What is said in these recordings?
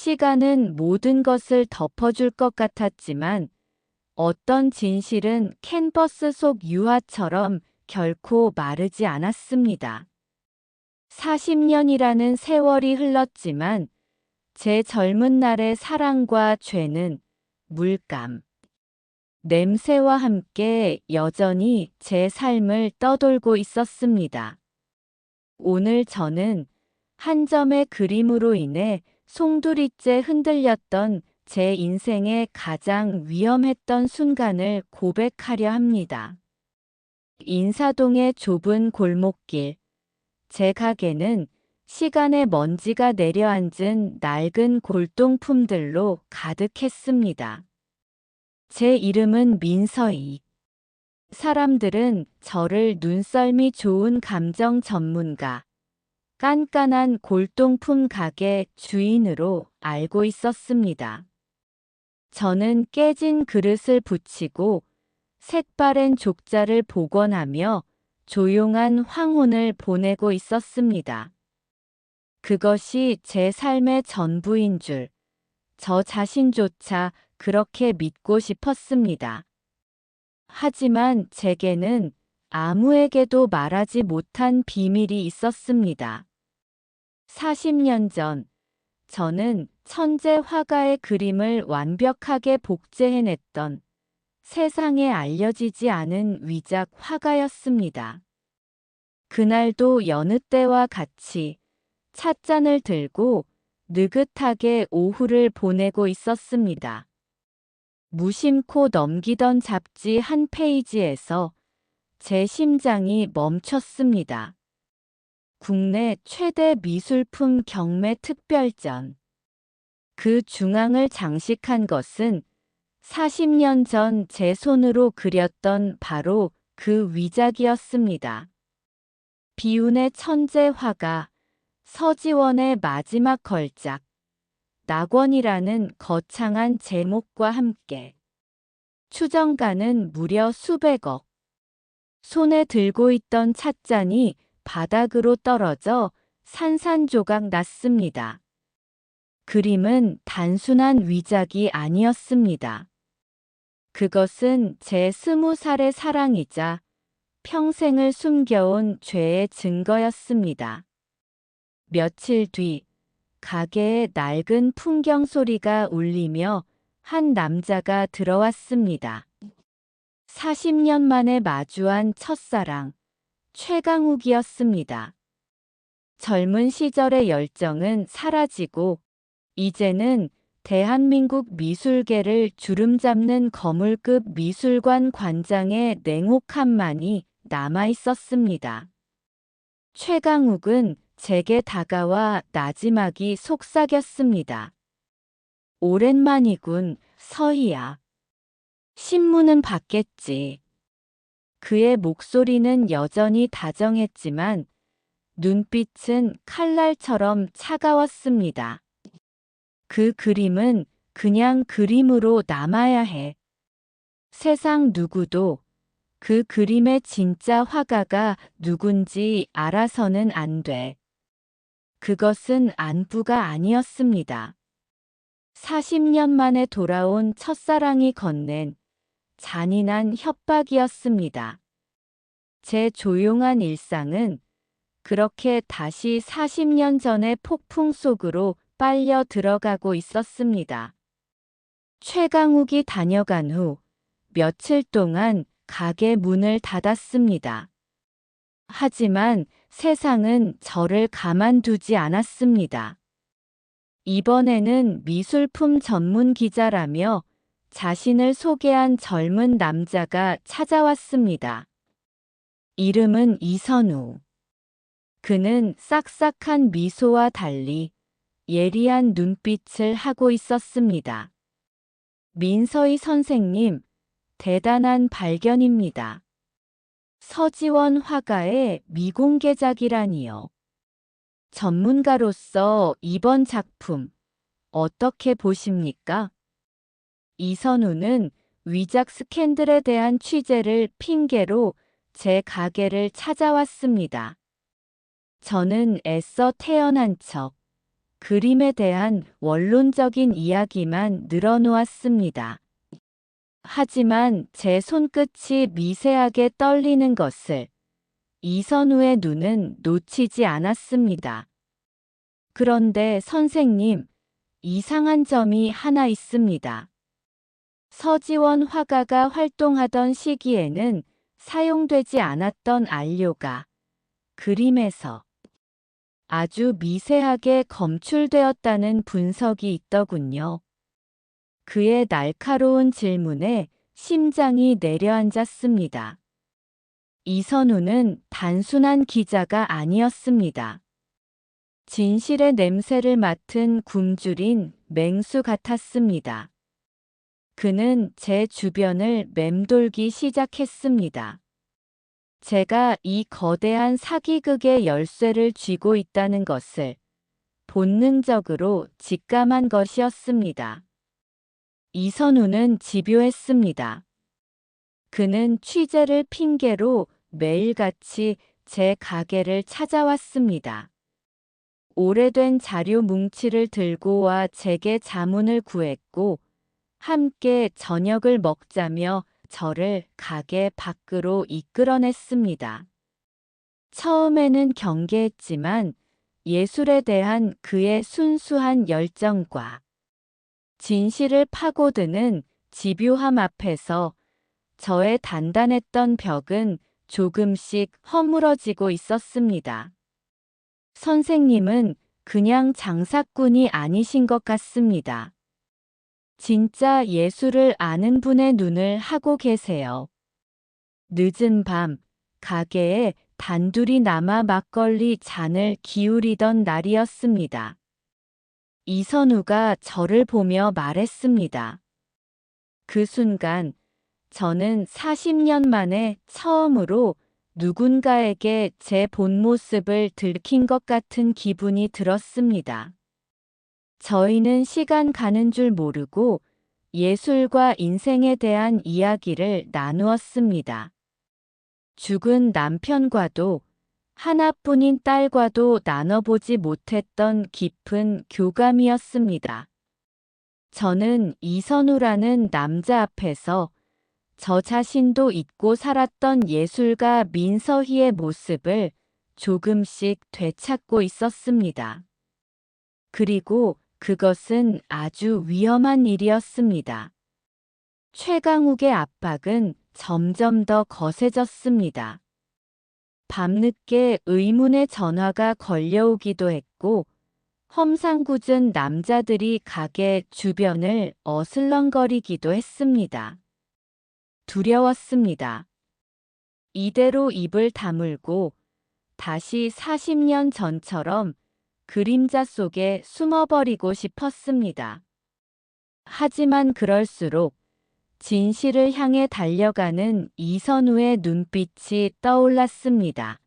시간은 모든 것을 덮어줄 것 같았지만 어떤 진실은 캔버스 속 유화처럼 결코 마르지 않았습니다. 40년이라는 세월이 흘렀지만 제 젊은 날의 사랑과 죄는 물감, 냄새와 함께 여전히 제 삶을 떠돌고 있었습니다. 오늘 저는 한 점의 그림으로 인해 송두리째 흔들렸던 제 인생의 가장 위험했던 순간을 고백하려 합니다. 인사동의 좁은 골목길. 제 가게는 시간의 먼지가 내려앉은 낡은 골동품들로 가득했습니다. 제 이름은 민서희. 사람들은 저를 눈썰미 좋은 감정 전문가, 깐깐한 골동품 가게 주인으로 알고 있었습니다. 저는 깨진 그릇을 붙이고 색바랜 족자를 복원하며 조용한 황혼을 보내고 있었습니다. 그것이 제 삶의 전부인 줄, 저 자신조차 그렇게 믿고 싶었습니다. 하지만 제게는 아무에게도 말하지 못한 비밀이 있었습니다. 40년 전, 저는 천재 화가의 그림을 완벽하게 복제해냈던 세상에 알려지지 않은 위작 화가였습니다. 그날도 여느 때와 같이 찻잔을 들고 느긋하게 오후를 보내고 있었습니다. 무심코 넘기던 잡지 한 페이지에서 제 심장이 멈췄습니다. 국내 최대 미술품 경매 특별전. 그 중앙을 장식한 것은 40년 전 제 손으로 그렸던 바로 그 위작이었습니다. 비운의 천재 화가, 서지원의 마지막 걸작, 낙원이라는 거창한 제목과 함께 추정가는 무려 수백억. 손에 들고 있던 찻잔이 바닥으로 떨어져 산산조각 났습니다. 그림은 단순한 위작이 아니었습니다. 그것은 제 20살의 사랑이자 평생을 숨겨온 죄의 증거였습니다. 며칠 뒤 가게에 낡은 풍경 소리가 울리며 한 남자가 들어왔습니다. 40년 만에 마주한 첫사랑, 최강욱이었습니다. 젊은 시절의 열정은 사라지고 이제는 대한민국 미술계를 주름잡는 거물급 미술관 관장의 냉혹함만이 남아있었습니다. 최강욱은 제게 다가와 나지막이 속삭였습니다. 오랜만이군, 서희야. 신문은 봤겠지. 그의 목소리는 여전히 다정했지만 눈빛은 칼날처럼 차가웠습니다. 그 그림은 그냥 그림으로 남아야 해. 세상 누구도 그 그림의 진짜 화가가 누군지 알아서는 안 돼. 그것은 안부가 아니었습니다. 40년 만에 돌아온 첫사랑이 건넨 잔인한 협박이었습니다. 제 조용한 일상은 그렇게 다시 40년 전의 폭풍 속으로 빨려 들어가고 있었습니다. 최강욱이 다녀간 후 며칠 동안 가게 문을 닫았습니다. 하지만 세상은 저를 가만두지 않았습니다. 이번에는 미술품 전문 기자라며 자신을 소개한 젊은 남자가 찾아왔습니다. 이름은 이선우. 그는 싹싹한 미소와 달리 예리한 눈빛을 하고 있었습니다. 민서희 선생님, 대단한 발견입니다. 서지원 화가의 미공개작이라니요. 전문가로서 이번 작품 어떻게 보십니까? 이선우는 위작 스캔들에 대한 취재를 핑계로 제 가게를 찾아왔습니다. 저는 애써 태연한 척, 그림에 대한 원론적인 이야기만 늘어놓았습니다. 하지만 제 손끝이 미세하게 떨리는 것을 이선우의 눈은 놓치지 않았습니다. 그런데 선생님, 이상한 점이 하나 있습니다. 서지원 화가가 활동하던 시기에는 사용되지 않았던 안료가 그림에서 아주 미세하게 검출되었다는 분석이 있더군요. 그의 날카로운 질문에 심장이 내려앉았습니다. 이선우는 단순한 기자가 아니었습니다. 진실의 냄새를 맡은 굶주린 맹수 같았습니다. 그는 제 주변을 맴돌기 시작했습니다. 제가 이 거대한 사기극의 열쇠를 쥐고 있다는 것을 본능적으로 직감한 것이었습니다. 이선우는 집요했습니다. 그는 취재를 핑계로 매일같이 제 가게를 찾아왔습니다. 오래된 자료 뭉치를 들고 와 제게 자문을 구했고 함께 저녁을 먹자며 저를 가게 밖으로 이끌어냈습니다. 처음에는 경계했지만 예술에 대한 그의 순수한 열정과 진실을 파고드는 집요함 앞에서 저의 단단했던 벽은 조금씩 허물어지고 있었습니다. 선생님은 그냥 장사꾼이 아니신 것 같습니다. 진짜 예술을 아는 분의 눈을 하고 계세요. 늦은 밤, 가게에 단둘이 남아 막걸리 잔을 기울이던 날이었습니다. 이선우가 저를 보며 말했습니다. 그 순간, 저는 40년 만에 처음으로 누군가에게 제 본 모습을 들킨 것 같은 기분이 들었습니다. 저희는 시간 가는 줄 모르고 예술과 인생에 대한 이야기를 나누었습니다. 죽은 남편과도 하나뿐인 딸과도 나눠보지 못했던 깊은 교감이었습니다. 저는 이선우라는 남자 앞에서 저 자신도 잊고 살았던 예술가 민서희의 모습을 조금씩 되찾고 있었습니다. 그리고 그것은 아주 위험한 일이었습니다. 최강욱의 압박은 점점 더 거세졌습니다. 밤늦게 의문의 전화가 걸려오기도 했고 험상궂은 남자들이 가게 주변을 어슬렁거리기도 했습니다. 두려웠습니다. 이대로 입을 다물고 다시 40년 전처럼 그림자 속에 숨어버리고 싶었습니다. 하지만 그럴수록 진실을 향해 달려가는 이선우의 눈빛이 떠올랐습니다.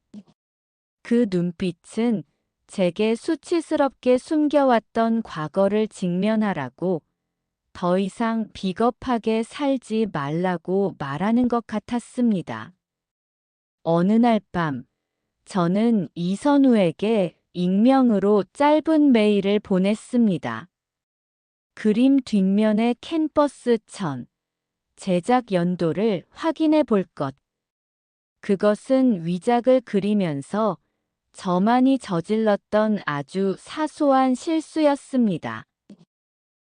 그 눈빛은 제게 수치스럽게 숨겨왔던 과거를 직면하라고 더 이상 비겁하게 살지 말라고 말하는 것 같았습니다. 어느 날 밤, 저는 이선우에게 익명으로 짧은 메일을 보냈습니다. 그림 뒷면의 캔버스 천, 제작 연도를 확인해 볼 것. 그것은 위작을 그리면서 저만이 저질렀던 아주 사소한 실수였습니다.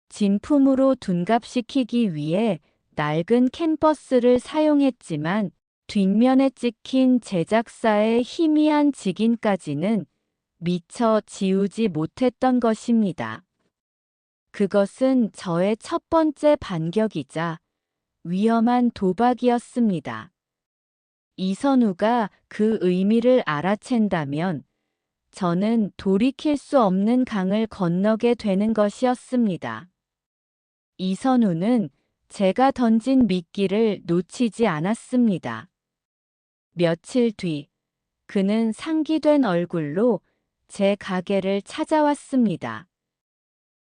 진품으로 둔갑시키기 위해 낡은 캔버스를 사용했지만 뒷면에 찍힌 제작사의 희미한 직인까지는 미처 지우지 못했던 것입니다. 그것은 저의 첫 번째 반격이자 위험한 도박이었습니다. 이선우가 그 의미를 알아챈다면 저는 돌이킬 수 없는 강을 건너게 되는 것이었습니다. 이선우는 제가 던진 미끼를 놓치지 않았습니다. 며칠 뒤, 그는 상기된 얼굴로 제 가게를 찾아왔습니다.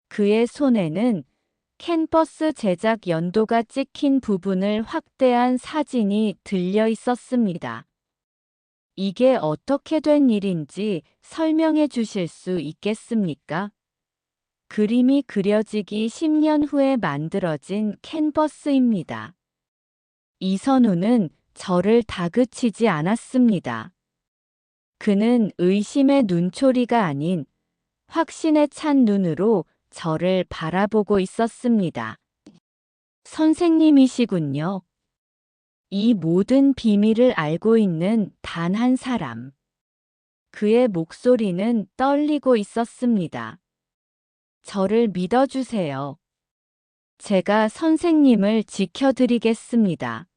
그의 손에는 캔버스 제작 연도가 찍힌 부분을 확대한 사진이 들려 있었습니다. 이게 어떻게 된 일인지 설명해 주실 수 있겠습니까? 그림이 그려지기 10년 후에 만들어진 캔버스입니다. 이선우는 저를 다그치지 않았습니다. 그는 의심의 눈초리가 아닌 확신에 찬 눈으로 저를 바라보고 있었습니다. 선생님이시군요. 이 모든 비밀을 알고 있는 단 한 사람. 그의 목소리는 떨리고 있었습니다. 저를 믿어주세요. 제가 선생님을 지켜드리겠습니다.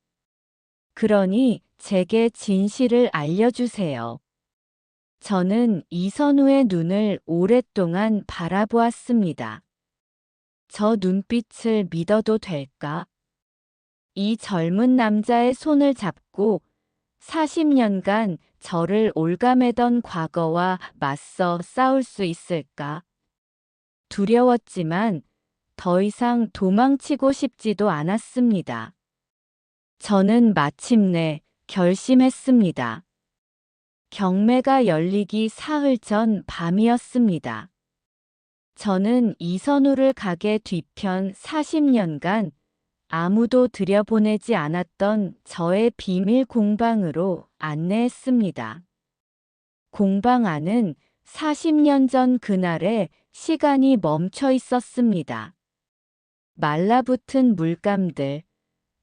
그러니 제게 진실을 알려주세요. 저는 이선우의 눈을 오랫동안 바라보았습니다. 저 눈빛을 믿어도 될까? 이 젊은 남자의 손을 잡고 40년간 저를 올가매던 과거와 맞서 싸울 수 있을까? 두려웠지만 더 이상 도망치고 싶지도 않았습니다. 저는 마침내 결심했습니다. 경매가 열리기 사흘 전 밤이었습니다. 저는 이선우를 가게 뒤편 40년간 아무도 들여보내지 않았던 저의 비밀 공방으로 안내했습니다. 공방 안은 40년 전 그날에 시간이 멈춰 있었습니다. 말라붙은 물감들,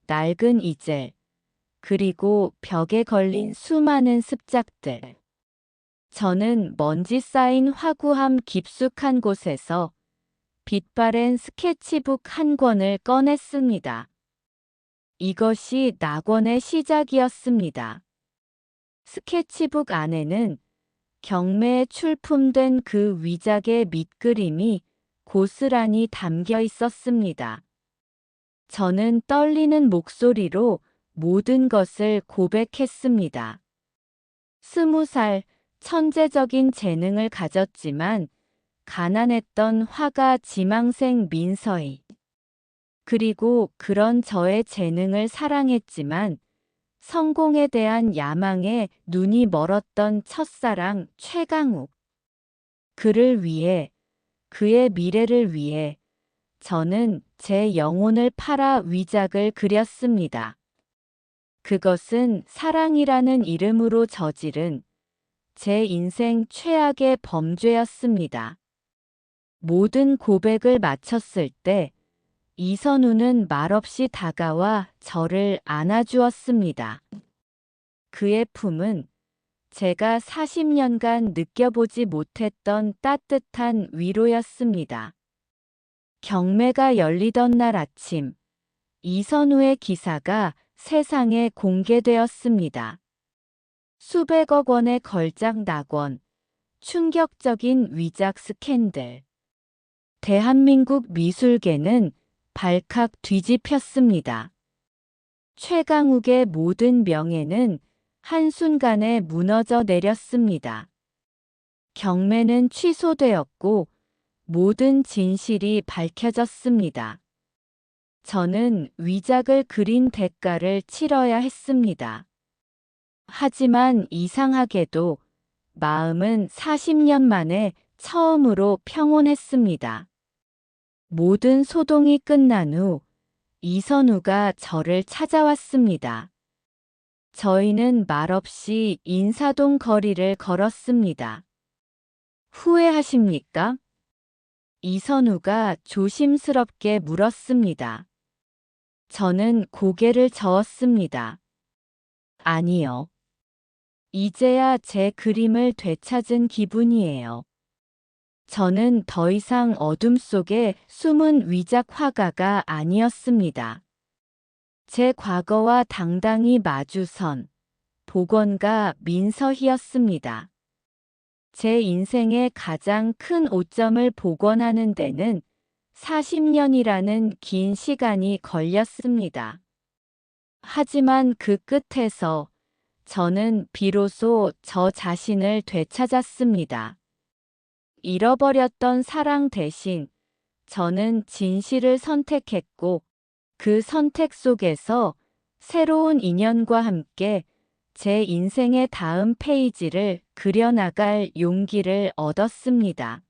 낡은 이젤, 그리고 벽에 걸린 수많은 습작들. 저는 먼지 쌓인 화구함 깊숙한 곳에서 빛바랜 스케치북 한 권을 꺼냈습니다. 이것이 낙원의 시작이었습니다. 스케치북 안에는 경매에 출품된 그 위작의 밑그림이 고스란히 담겨 있었습니다. 저는 떨리는 목소리로 모든 것을 고백했습니다. 20살, 천재적인 재능을 가졌지만 가난했던 화가 지망생 민서희. 그리고 그런 저의 재능을 사랑했지만 성공에 대한 야망에 눈이 멀었던 첫사랑 최강욱. 그를 위해, 그의 미래를 위해 저는 제 영혼을 팔아 위작을 그렸습니다. 그것은 사랑이라는 이름으로 저지른 제 인생 최악의 범죄였습니다. 모든 고백을 마쳤을 때 이선우는 말없이 다가와 저를 안아주었습니다. 그의 품은 제가 40년간 느껴보지 못했던 따뜻한 위로였습니다. 경매가 열리던 날 아침, 이선우의 기사가 세상에 공개되었습니다. 수백억 원의 걸작 낙원, 충격적인 위작 스캔들. 대한민국 미술계는 발칵 뒤집혔습니다. 최강욱의 모든 명예는 한순간에 무너져 내렸습니다. 경매는 취소되었고 모든 진실이 밝혀졌습니다. 저는 위작을 그린 대가를 치러야 했습니다. 하지만 이상하게도 마음은 40년 만에 처음으로 평온했습니다. 모든 소동이 끝난 후 이선우가 저를 찾아왔습니다. 저희는 말없이 인사동 거리를 걸었습니다. 후회하십니까? 이선우가 조심스럽게 물었습니다. 저는 고개를 저었습니다. 아니요. 이제야 제 그림을 되찾은 기분이에요. 저는 더 이상 어둠 속에 숨은 위작 화가가 아니었습니다. 제 과거와 당당히 마주선 복원가 민서희였습니다. 제 인생의 가장 큰 오점을 복원하는 데는 40년이라는 긴 시간이 걸렸습니다. 하지만 그 끝에서 저는 비로소 저 자신을 되찾았습니다. 잃어버렸던 사랑 대신 저는 진실을 선택했고 그 선택 속에서 새로운 인연과 함께 제 인생의 다음 페이지를 그려나갈 용기를 얻었습니다.